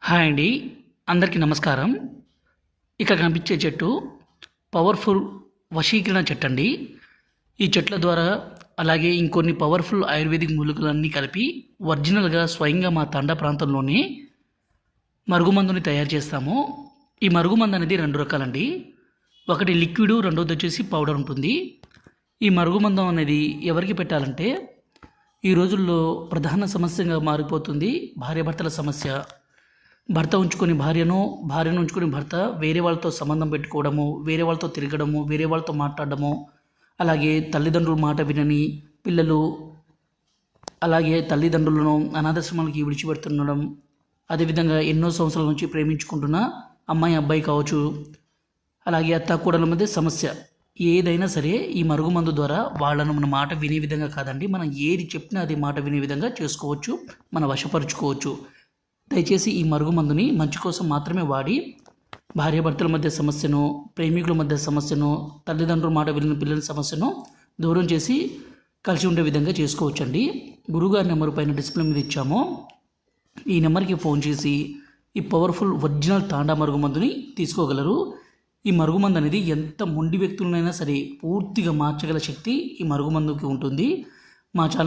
Hi అండి. అందరికీ నమస్కారం. ఇక్కడ కనిపించే చెట్టు పవర్ఫుల్ వశీకరణ చెట్టు అండి. ఈ చెట్ల ద్వారా అలాగే ఇంకొన్ని పవర్ఫుల్ ఆయుర్వేదిక్ మూలికలన్నీ కలిపి ఒరిజినల్గా స్వయంగా మా తండా ప్రాంతంలోనే మరుగుమందుని తయారు చేస్తాము. ఈ మరుగుమందు అనేది 2 రకాలండి. ఒకటి లిక్విడ్, రెండోది వచ్చేసి పౌడర్ ఉంటుంది. ఈ మరుగుమందం అనేది ఎవరికి పెట్టాలంటే ఈ రోజుల్లో ప్రధాన సమస్యగా మారిపోతుంది భార్యాభర్తల సమస్య. భర్త ఉంచుకొని భార్యను, భార్యను ఉంచుకొని భర్త వేరే వాళ్ళతో సంబంధం పెట్టుకోవడము, వేరే వాళ్ళతో తిరగడము, వేరే వాళ్ళతో మాట్లాడడము, అలాగే తల్లిదండ్రుల మాట వినని పిల్లలు, అలాగే తల్లిదండ్రులను అనాథాశ్రమాలకి విడిచిపెడుతుండడం, అదేవిధంగా ఎన్నో సంవత్సరాల నుంచి ప్రేమించుకుంటున్న అమ్మాయి అబ్బాయి కావచ్చు, అలాగే అత్తాకోడల మధ్య సమస్య ఏదైనా సరే ఈ మరుగుమందు ద్వారా వాళ్ళను మన మాట వినే విధంగా కాదండి, మనం ఏది చెప్పినా అది మాట వినే విధంగా చేసుకోవచ్చు, మన వశపరుచుకోవచ్చు. దయచేసి ఈ మరుగుమందుని మంచి కోసం మాత్రమే వాడి భార్యాభర్తల మధ్య సమస్యను, ప్రేమికుల మధ్య సమస్యను, తల్లిదండ్రుల మాట విని పిల్లల సమస్యను దూరం చేసి కలిసి ఉండే విధంగా చేసుకోవచ్చండి. గురుగారి నెంబర్ పైన డిస్ప్లే మీద ఇచ్చాము. ఈ నెంబర్కి ఫోన్ చేసి ఈ పవర్ఫుల్ ఒరిజినల్ తాండా మరుగుమందుని తీసుకోగలరు. ఈ మరుగుమందు అనేది ఎంత మొండి వ్యక్తులనైనా సరే పూర్తిగా మార్చగల శక్తి ఈ మరుగుమందుకి ఉంటుంది. మా ఛానల్